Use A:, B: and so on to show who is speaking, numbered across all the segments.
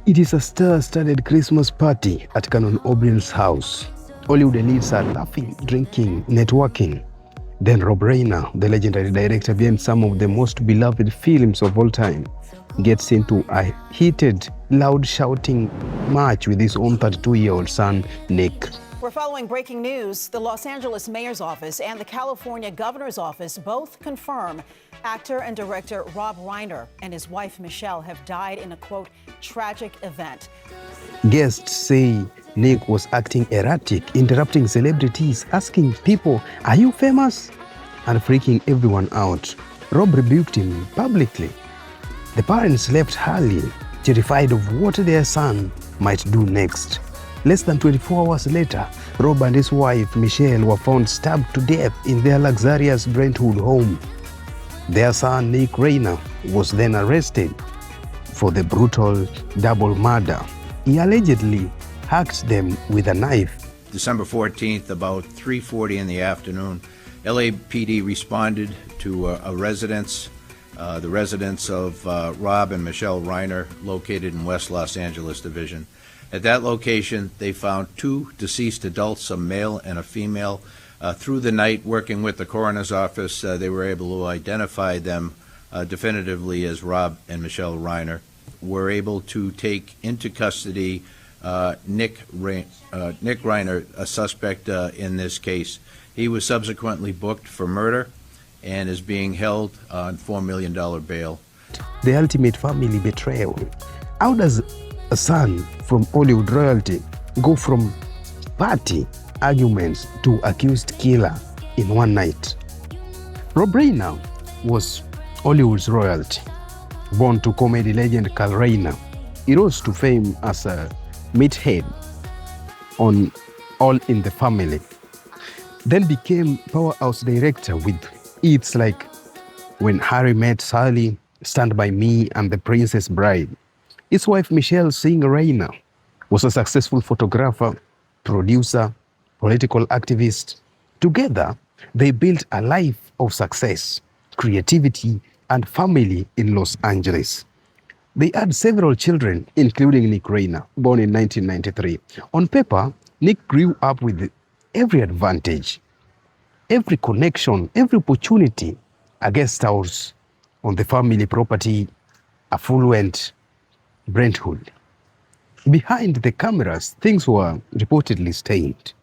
A: It is a star-studded Christmas party at Canon O'Brien's house. Hollywood elites are laughing, drinking, networking. Then Rob Reiner, the legendary director behind some of the most beloved films of all time, gets into a heated, loud shouting match with his own 32-year-old son, Nick.
B: We're following breaking news. The Los Angeles mayor's office and the California governor's office both confirm actor and director Rob Reiner and his wife Michelle have died in a, quote, tragic event.
A: Guests say Nick was acting erratic, interrupting celebrities, asking people, "Are you famous?" and freaking everyone out. Rob rebuked him publicly. The parents left early, terrified of what their son might do next. Less than 24 hours later, Rob and his wife Michelle were found stabbed to death in their luxurious Brentwood home. Their son Nick Reiner was then arrested for the brutal double murder. He allegedly hacked them with a knife.
C: December 14th, about 3:40 in the afternoon, LAPD responded to a residence, the residence of Rob and Michelle Reiner, located in West Los Angeles Division. At that location, they found two deceased adults, a male and a female. Through the night, working with the coroner's office, they were able to identify them definitively as Rob and Michelle Reiner. Were able to take into custody Nick Reiner, a suspect in this case. He was subsequently booked for murder and is being held on $4 million bail.
A: The ultimate family betrayal. How does a son from Hollywood royalty go from party arguments to accused killer in one night? Rob Reiner was Hollywood's royalty. Born to comedy legend Carl Reiner, he rose to fame as a meathead on All in the Family. Then became powerhouse director with hits like When Harry Met Sally, Stand By Me, and The Princess Bride. His wife Michelle Singh Reiner was a successful photographer, producer, political activist. Together, they built a life of success, creativity, and family in Los Angeles. They had several children, including Nick Reiner, born in 1993. On paper, Nick grew up with every advantage, every connection, every opportunity, a guest house on the family property, affluent Brentwood. Behind the cameras, things were reportedly stained.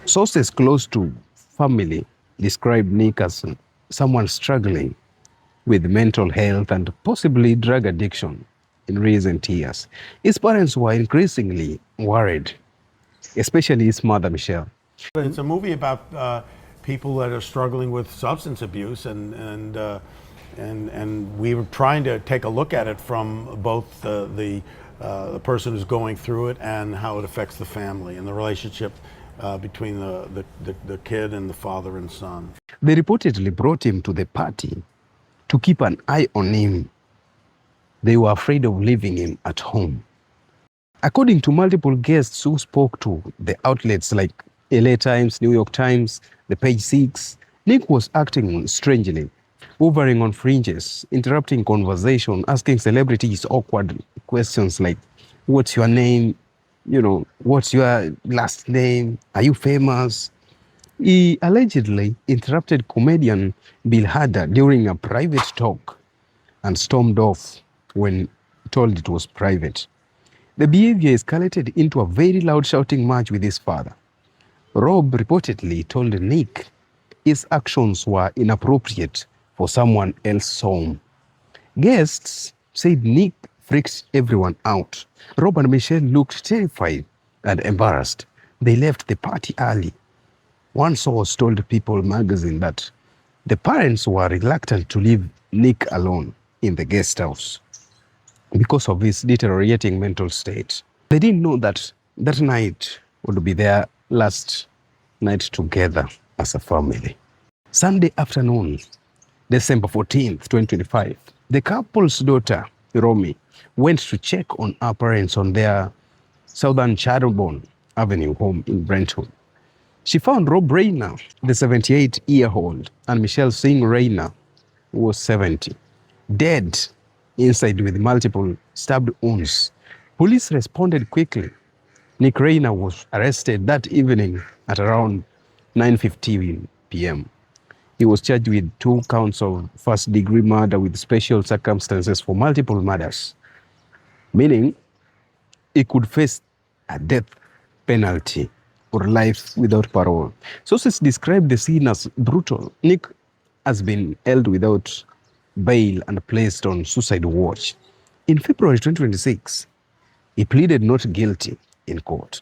A: Sources close to family described Nick as someone struggling with mental health and possibly drug addiction in recent years. His parents were increasingly worried, especially his mother, Michelle.
D: It's a movie about people that are struggling with substance abuse, and we were trying to take a look at it from both the person who's going through it and how it affects the family and the relationship between the kid and the father and son.
A: They reportedly brought him to the party to keep an eye on him. They were afraid of leaving him at home. According to multiple guests who spoke to the outlets like LA Times, New York Times, the Page Six, Nick was acting strangely, hovering on fringes, interrupting conversation, asking celebrities awkward questions like, "What's your name? What's your last name? Are you famous?" He allegedly interrupted comedian Bill Hader during a private talk and stormed off when told it was private. The behavior escalated into a very loud shouting match with his father. Rob reportedly told Nick his actions were inappropriate for someone else's home. Guests said Nick freaked everyone out. Rob and Michelle looked terrified and embarrassed. They left the party early. One source told People magazine that the parents were reluctant to leave Nick alone in the guest house because of his deteriorating mental state. They didn't know that that night would be their last night together as a family. Sunday afternoon, December 14th, 2025, the couple's daughter, Romy, went to check on her parents on their Southern Charbonne Avenue home in Brentwood. She found Rob Reiner, the 78-year-old, and Michelle Singh Reiner, who was 70, dead inside with multiple stabbed wounds. Police responded quickly. Nick Reiner was arrested that evening at around 9:15 p.m. He was charged with 2 counts of first-degree murder with special circumstances for multiple murders, meaning he could face a death penalty or life without parole. Sources describe the scene as brutal. Nick has been held without bail and placed on suicide watch. In February 2026, he pleaded not guilty in court.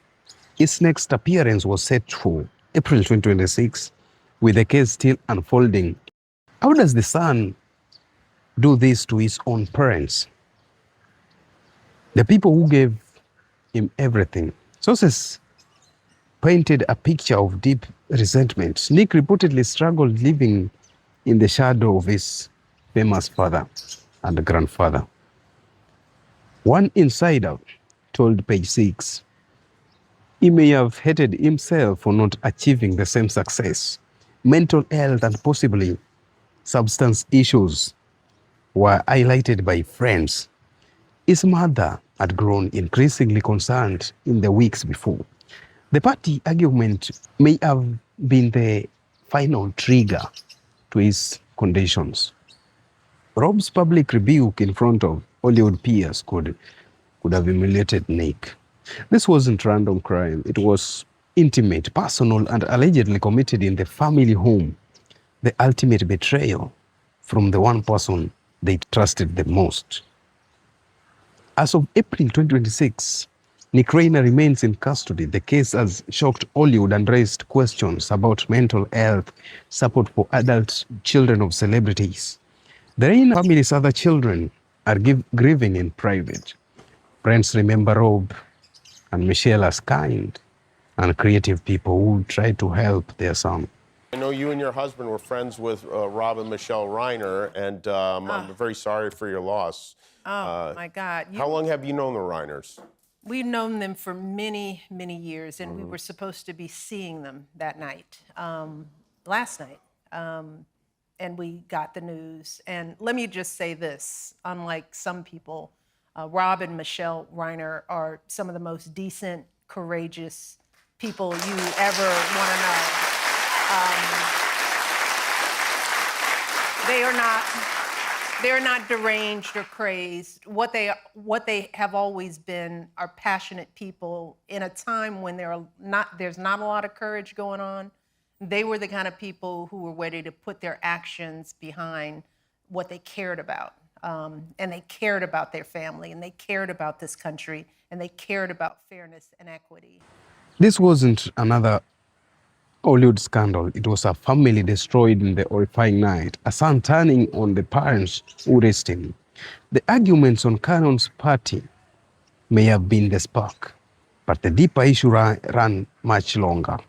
A: His next appearance was set for April 2026, with the case still unfolding. How does the son do this to his own parents? The people who gave him everything. Sources painted a picture of deep resentment. Nick reportedly struggled living in the shadow of his famous father and grandfather. One insider told Page 6, he may have hated himself for not achieving the same success. Mental health and possibly substance issues were highlighted by friends. His mother had grown increasingly concerned in the weeks before. The party argument may have been the final trigger to his conditions. Rob's public rebuke in front of Hollywood peers could have humiliated Nick. This wasn't random crime. It was intimate, personal, and allegedly committed in the family home. The ultimate betrayal from the one person they trusted the most. As of April 2026, Nick Reiner remains in custody. The case has shocked Hollywood and raised questions about mental health, support for adult children of celebrities. The Reiner family's other children are grieving in private. Friends remember Rob and Michelle as kind and creative people who tried to help their son.
E: I know you and your husband were friends with Rob and Michelle Reiner, and I'm very sorry for your loss.
F: My God.
E: How long have you known the Reiners?
F: We've known them for many, many years, and we were supposed to be seeing them that night, last night, and we got the news. And let me just say this, unlike some people, Rob and Michelle Reiner are some of the most decent, courageous people you ever want to know. They're not deranged or crazed. What they have always been are passionate people in a time when there's not a lot of courage going on. They were the kind of people who were ready to put their actions behind what they cared about. And they cared about their family, and they cared about this country, and they cared about fairness and equity.
A: This wasn't another Hollywood scandal. It was a family destroyed in the horrifying night, a son turning on the parents who raised him. The arguments on Cannon's party may have been the spark, but the deeper issue ran much longer.